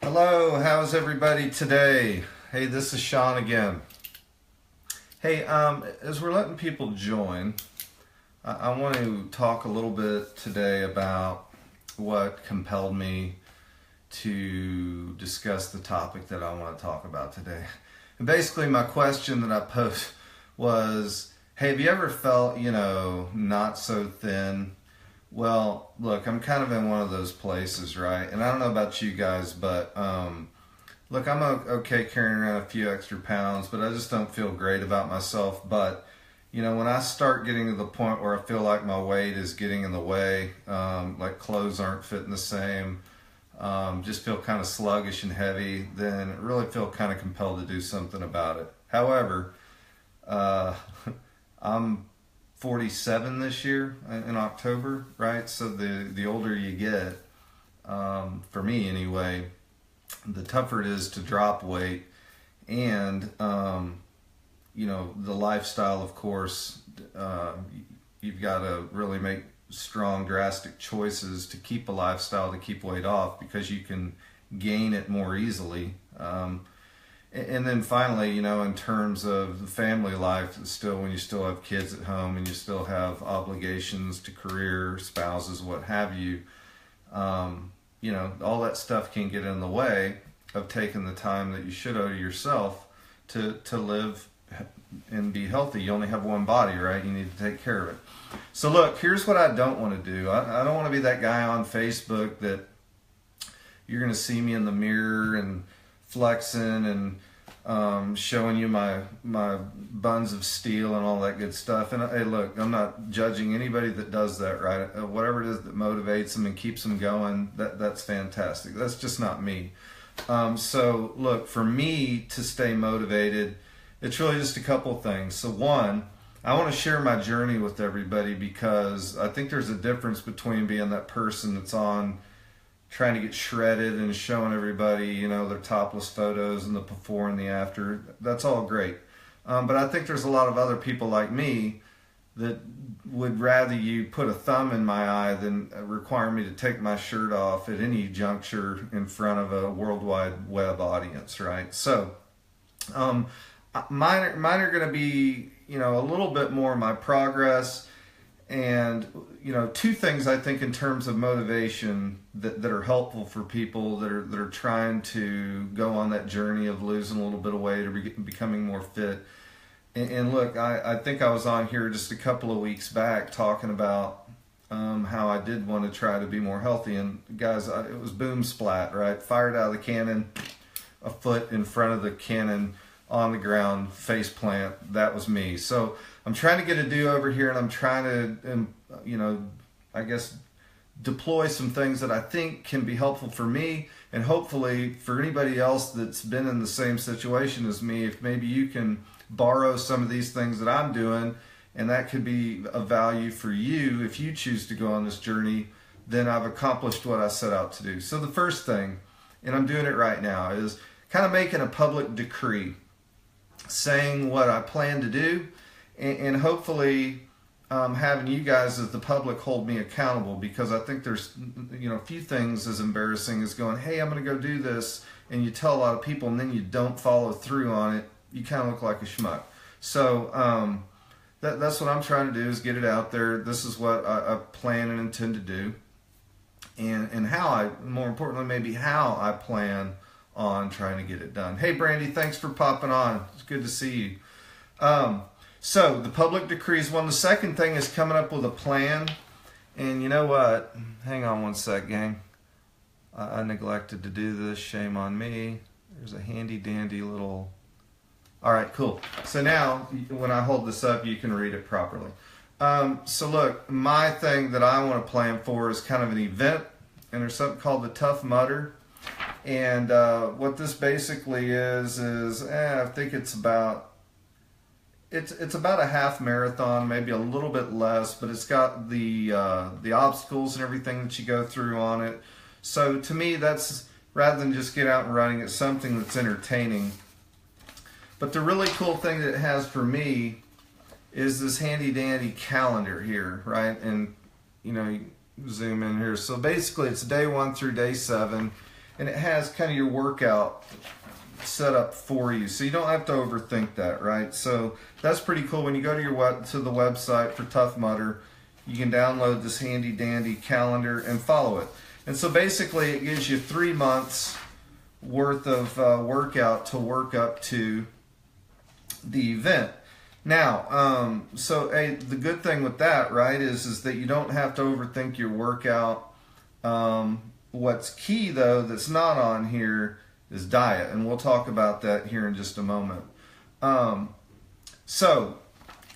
Hello, how's everybody today? Hey, this is Sean again. Hey, as we're letting people join, I want to talk a little bit today about what compelled me to discuss the topic that I want to talk about today. And basically, my question that I posed was, hey, have you ever felt, not so thin? Well, look, I'm kind of in one of those places, right? And I don't know about you guys, but look, I'm okay carrying around a few extra pounds, but I just don't feel great about myself. But, when I start getting to the point where I feel like my weight is getting in the way, like clothes aren't fitting the same, just feel kind of sluggish and heavy, then I really feel kind of compelled to do something about it. However, I'm 47 this year in October, right? So the older you get, for me anyway, the tougher it is to drop weight. And, the lifestyle, of course, you've got to really make strong, drastic choices to keep a lifestyle, to keep weight off, because you can gain it more easily. And then finally, in terms of the family life, still when you still have kids at home and you still have obligations to career, spouses, what have you, all that stuff can get in the way of taking the time that you should owe to yourself to live and be healthy. You only have one body, right? You need to take care of it. So look, here's what I don't want to do. I don't want to be that guy on Facebook that you're going to see me in the mirror and flexing and showing you my buns of steel and all that good stuff. And hey, look, I'm not judging anybody that does that, right? Whatever it is that motivates them and keeps them going, that's fantastic. That's just not me. So look, for me to stay motivated, it's really just a couple things. So one, I want to share my journey with everybody, because I think there's a difference between being that person that's on trying to get shredded and showing everybody, their topless photos and the before and the after. That's all great. But I think there's a lot of other people like me that would rather you put a thumb in my eye than require me to take my shirt off at any juncture in front of a worldwide web audience, right? So mine are going to be, a little bit more my progress. And, two things I think in terms of motivation that are helpful for people that are trying to go on that journey of losing a little bit of weight or becoming more fit. And look, I think I was on here just a couple of weeks back talking about how I did want to try to be more healthy. And guys, it was boom splat, right? Fired out of the cannon, a foot in front of the cannon, on the ground, face plant. That was me. So I'm trying to get a do-over here, and I'm trying to, I guess, deploy some things that I think can be helpful for me, and hopefully for anybody else that's been in the same situation as me. If maybe you can borrow some of these things that I'm doing, and that could be of value for you if you choose to go on this journey, then I've accomplished what I set out to do. So the first thing, and I'm doing it right now, is kind of making a public decree, saying what I plan to do, and hopefully having you guys as the public hold me accountable, because I think there's a few things as embarrassing as going, hey, I'm going to go do this, and you tell a lot of people and then you don't follow through on it. You kind of look like a schmuck. So that's what I'm trying to do, is get it out there. This is what I plan and intend to do, and more importantly, maybe how I plan on trying to get it done. Hey, Brandy, thanks for popping on. It's good to see you. So the public decree is one. The second thing is coming up with a plan. And you know what? Hang on one sec, gang. I neglected to do this. Shame on me. There's a handy dandy little... All right, cool. So now when I hold this up, you can read it properly. So look, my thing that I want to plan for is kind of an event. And there's something called the Tough Mudder. And what this basically is I think it's about a half marathon, maybe a little bit less, but it's got the obstacles and everything that you go through on it. So to me, that's, rather than just get out and running, it's something that's entertaining. But the really cool thing that it has for me is this handy dandy calendar here, right? And you zoom in here. So basically it's day 1 through day 7. and it has kind of your workout set up for you, so you don't have to overthink that, right? So that's pretty cool. When you go to the website for Tough Mudder, you can download this handy dandy calendar and follow it. And so basically it gives you 3 months worth of workout to work up to the event. Now, the good thing with that, right, is that you don't have to overthink your workout. What's key, though, that's not on here is diet, and we'll talk about that here in just a moment. So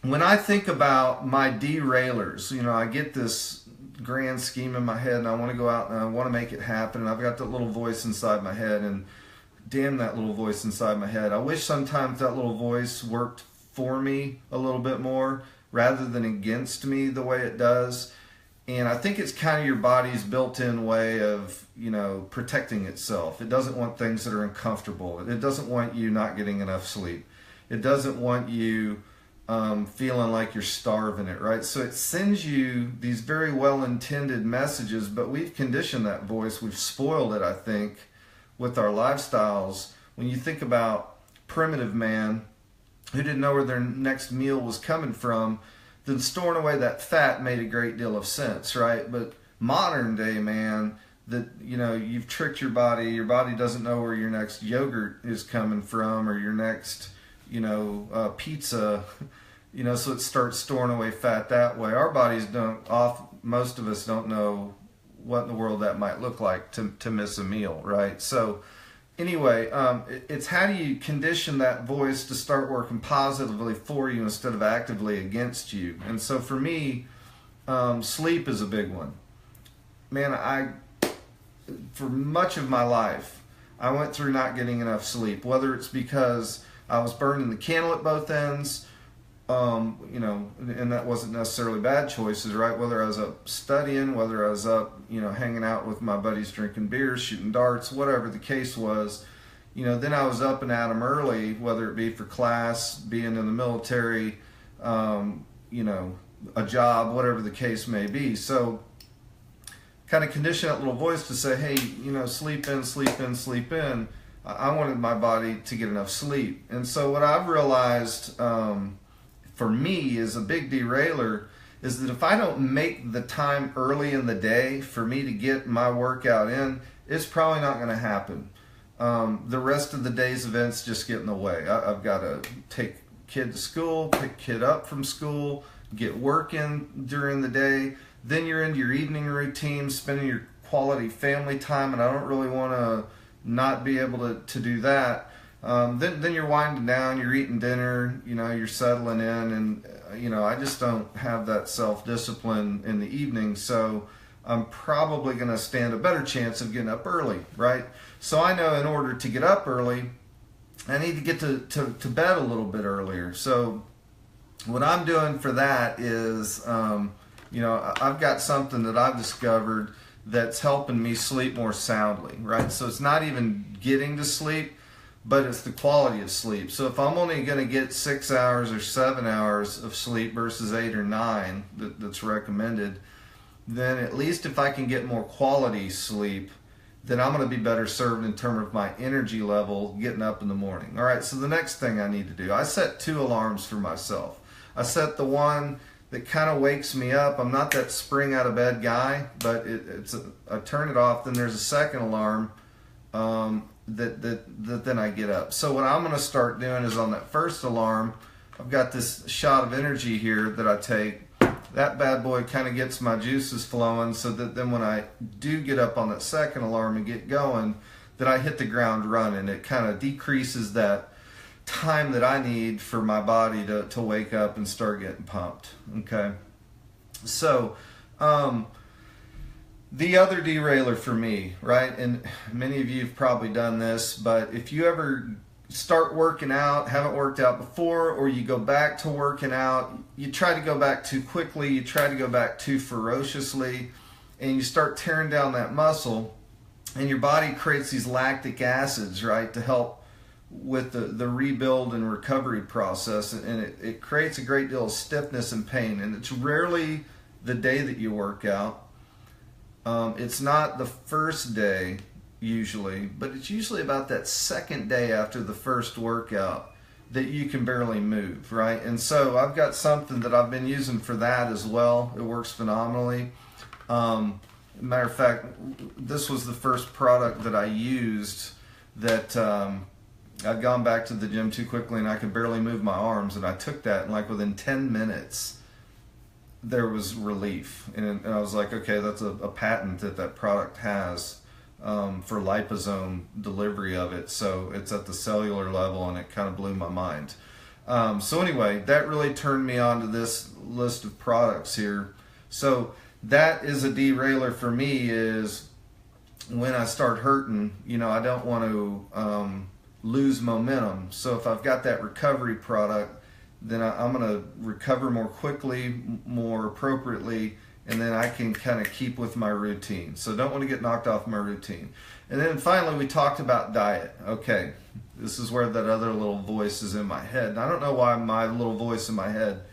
when I think about my derailers, I get this grand scheme in my head, and I want to go out and I want to make it happen, and I've got that little voice inside my head, and damn that little voice inside my head. I wish sometimes that little voice worked for me a little bit more rather than against me the way it does. And I think it's kind of your body's built-in way of, protecting itself. It doesn't want things that are uncomfortable. It doesn't want you not getting enough sleep. It doesn't want you feeling like you're starving it, right? So it sends you these very well-intended messages, but we've conditioned that voice. We've spoiled it, I think, with our lifestyles. When you think about primitive man who didn't know where their next meal was coming from, then storing away that fat made a great deal of sense, right? But modern day man, that you've tricked your body doesn't know where your next yogurt is coming from or your next pizza, so it starts storing away fat that way. Our bodies most of us don't know what in the world that might look like to miss a meal, right? So anyway, it's how do you condition that voice to start working positively for you instead of actively against you. And so for me, sleep is a big one. Man, for much of my life, I went through not getting enough sleep, whether it's because I was burning the candle at both ends, and that wasn't necessarily bad choices, right? Whether I was up studying, whether I was up, hanging out with my buddies, drinking beers, shooting darts, whatever the case was, then I was up and at 'em early, whether it be for class, being in the military, a job, whatever the case may be. So kind of condition that little voice to say, hey, sleep in, sleep in, sleep in. I wanted my body to get enough sleep. And so what I've realized for me is a big derailer is that if I don't make the time early in the day for me to get my workout in, it's probably not going to happen. The rest of the day's events just get in the way. I've got to take kid to school, pick kid up from school, get work in during the day. Then you're into your evening routine, spending your quality family time, and I don't really want to not be able to do that. Then you're winding down, you're eating dinner, you're settling in, and I just don't have that self-discipline in the evening, so I'm probably going to stand a better chance of getting up early, right? So I know in order to get up early, I need to get to bed a little bit earlier. So what I'm doing for that is, I've got something that I've discovered that's helping me sleep more soundly, right? So it's not even getting to sleep, but it's the quality of sleep. So if I'm only going to get 6 hours or 7 hours of sleep versus 8 or 9 that's recommended, then at least if I can get more quality sleep, then I'm going to be better served in terms of my energy level getting up in the morning. All right, so the next thing I need to do, I set 2 alarms for myself. I set the one that kind of wakes me up. I'm not that spring out of bed guy, but I turn it off. Then there's a second alarm that then I get up. So what I'm going to start doing is on that first alarm, I've got this shot of energy here that I take. That bad boy kind of gets my juices flowing so that then when I do get up on that second alarm and get going, that I hit the ground running. It kind of decreases that time that I need for my body to wake up and start getting pumped. Okay, so the other derailer for me, right, and many of you have probably done this, but if you ever start working out, haven't worked out before, or you go back to working out, you try to go back too quickly, you try to go back too ferociously, and you start tearing down that muscle, and your body creates these lactic acids, right, to help with the rebuild and recovery process, and it creates a great deal of stiffness and pain. And it's rarely the day that you work out. It's not the first day usually, but it's usually about that second day after the first workout that you can barely move, right? And so I've got something that I've been using for that as well. It works phenomenally. Matter of fact, this was the first product that I used that I'd gone back to the gym too quickly and I could barely move my arms, and I took that, and like within 10 minutes there was relief. And I was like, okay, that's a patent that product has for liposome delivery of it, so it's at the cellular level, and it kind of blew my mind. So anyway, that really turned me on to this list of products here. So that is a derailer for me, is when I start hurting, I don't want to lose momentum. So if I've got that recovery product, then I'm going to recover more quickly, more appropriately, and then I can kind of keep with my routine. So don't want to get knocked off my routine. And then finally, we talked about diet. Okay, this is where that other little voice is in my head. And I don't know why my little voice in my head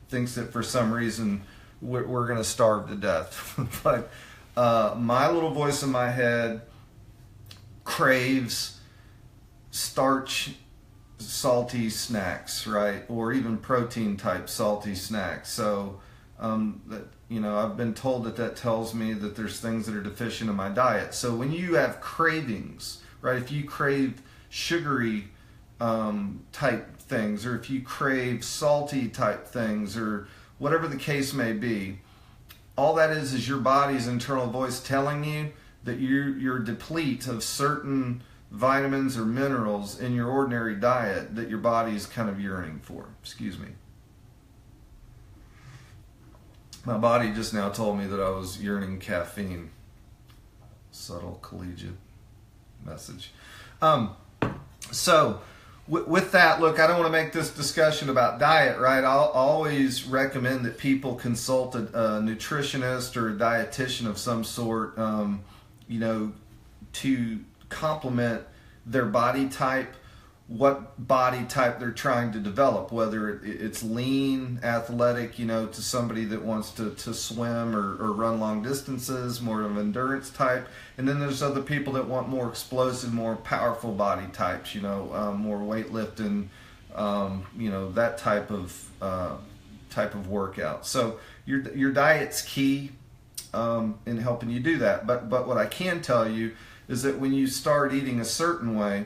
thinks that for some reason we're going to starve to death. But my little voice in my head craves starch, salty snacks, right? Or even protein type salty snacks. So I've been told that tells me that there's things that are deficient in my diet. So when you have cravings, right? If you crave sugary type things, or if you crave salty type things, or whatever the case may be, all that is your body's internal voice telling you that you're deplete of certain vitamins or minerals in your ordinary diet that your body's kind of yearning for. Excuse me. My body just now told me that I was yearning caffeine. Subtle collegiate message. So with that, look, I don't want to make this discussion about diet, right? I'll always recommend that people consult a nutritionist or a dietitian of some sort, to complement their body type, what body type they're trying to develop, whether it's lean, athletic, to somebody that wants to swim or run long distances, more of an endurance type. And then there's other people that want more explosive, more powerful body types, more weightlifting, that type of workout. So your diet's key in helping you do that. But what I can tell you is that when you start eating a certain way,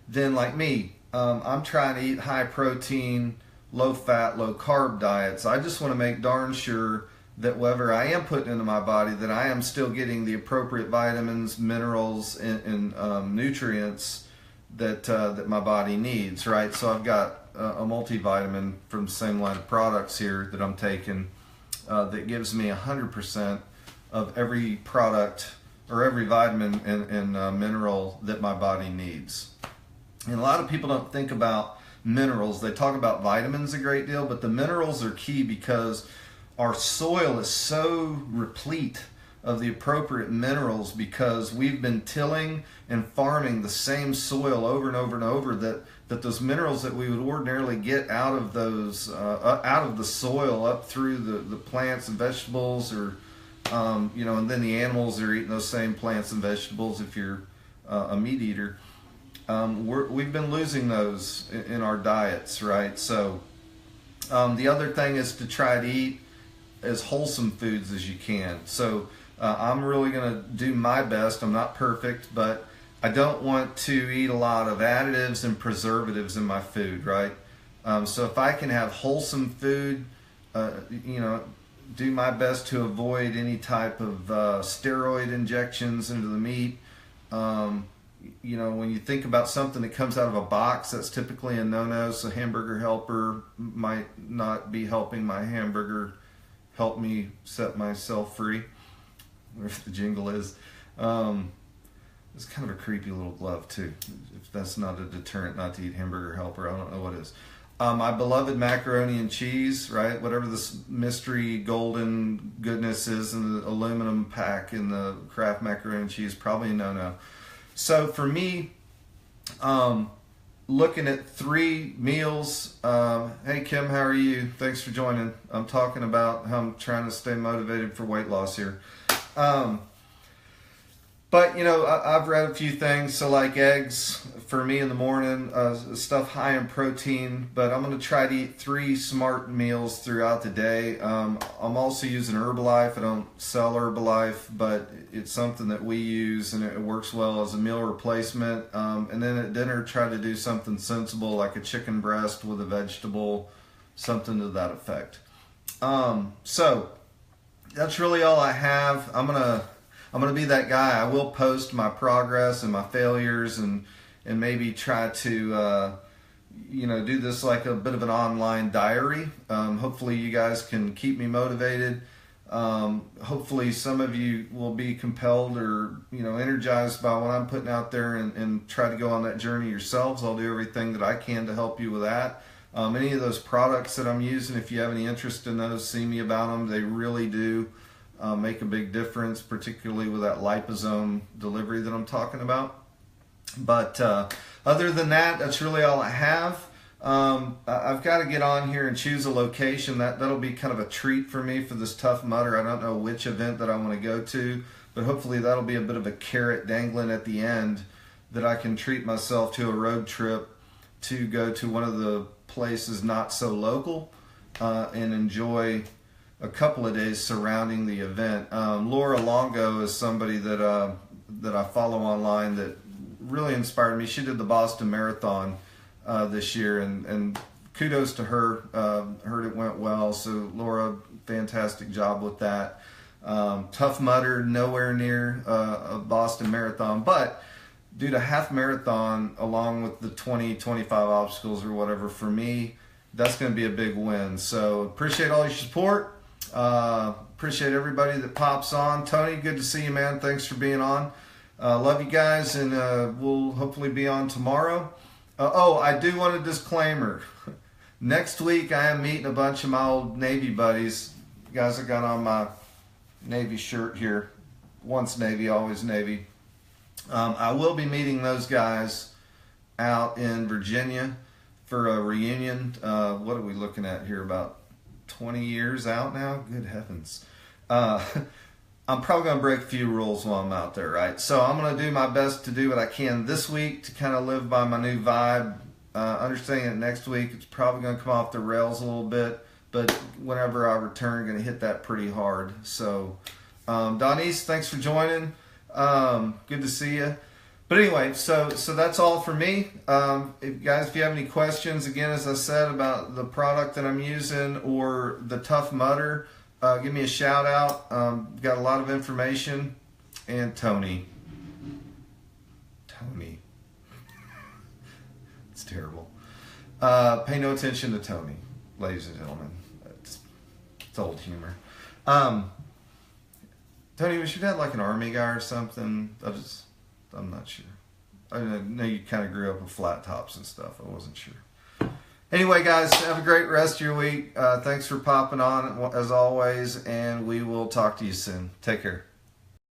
then like me, I'm trying to eat high protein, low fat, low carb diets. I just want to make darn sure that whatever I am putting into my body, that I am still getting the appropriate vitamins, minerals, and nutrients that my body needs, right? So I've got a multivitamin from the same line of products here that I'm taking that gives me 100% of every product or every vitamin and mineral that my body needs. And a lot of people don't think about minerals. They talk about vitamins a great deal, but the minerals are key because our soil is so replete of the appropriate minerals because we've been tilling and farming the same soil over and over and over, that those minerals that we would ordinarily get out of those out of the soil up through the plants and vegetables, or and then the animals are eating those same plants and vegetables if you're a meat eater. We've been losing those in our diets, right? So the other thing is to try to eat as wholesome foods as you can. So I'm really going to do my best. I'm not perfect, but I don't want to eat a lot of additives and preservatives in my food, right? So if I can have wholesome food, do my best to avoid any type of steroid injections into the meat. When you think about something that comes out of a box, that's typically a no-no. So Hamburger Helper might not be helping my hamburger help me set myself free, whatever the jingle is. It's kind of a creepy little glove too. If that's not a deterrent not to eat Hamburger Helper, I don't know what is. My beloved macaroni and cheese, right? Whatever this mystery golden goodness is in the aluminum pack in the Kraft macaroni and cheese, probably a no-no. So for me, looking at 3 meals. Hey Kim, how are you? Thanks for joining. I'm talking about how I'm trying to stay motivated for weight loss here. But, you know, I've read a few things. So, like eggs for me in the morning, stuff high in protein. But I'm going to try to eat 3 smart meals throughout the day. I'm also using Herbalife. I don't sell Herbalife, but it's something that we use, and it works well as a meal replacement. And then at dinner, try to do something sensible, like a chicken breast with a vegetable, something to that effect. So that's really all I have. I'm gonna be that guy. I will post my progress and my failures, and maybe try to do this like a bit of an online diary. Hopefully you guys can keep me motivated. Hopefully some of you will be compelled or energized by what I'm putting out there, and try to go on that journey yourselves. I'll do everything that I can to help you with that. Any of those products that I'm using, if you have any interest in those, see me about them. They really do make a big difference, particularly with that liposome delivery that I'm talking about. But other than that, that's really all I have. I've got to get on here and choose a location. That'll be kind of a treat for me for this Tough Mudder. I don't know which event that I want to go to, but hopefully that'll be a bit of a carrot dangling at the end, that I can treat myself to a road trip to go to one of the places not so local, and enjoy a couple of days surrounding the event. Laura Longo is somebody that I follow online that really inspired me. She did the Boston Marathon this year, and kudos to her. Heard it went well. So Laura, fantastic job with that. Tough Mudder, nowhere near a Boston Marathon, but dude, a half marathon along with the 20, 25 obstacles or whatever, for me, that's going to be a big win. So appreciate all your support. Appreciate everybody that pops on. Tony, good to see you, man. Thanks for being on. Love you guys, and we'll hopefully be on tomorrow. I do want a disclaimer. Next week, I am meeting a bunch of my old Navy buddies. Guys, I got on my Navy shirt here. Once Navy, always Navy. I will be meeting those guys out in Virginia for a reunion. What are we looking at here? About 20 years out now? Good heavens. I'm probably going to break a few rules while I'm out there, right? So I'm going to do my best to do what I can this week to kind of live by my new vibe. Understanding that next week it's probably going to come off the rails a little bit, but whenever I return, I'm going to hit that pretty hard. So, Donise, thanks for joining. Good to see you. But anyway, so that's all for me. If you have any questions, again, as I said, about the product that I'm using or the Tough Mudder, give me a shout out. Got a lot of information. And Tony. It's terrible. Pay no attention to Tony, ladies and gentlemen. It's old humor. Tony, was your dad like an army guy or something? I'm not sure. I know you kind of grew up with flat tops and stuff. I wasn't sure. Anyway, guys, have a great rest of your week. Thanks for popping on, as always, and we will talk to you soon. Take care.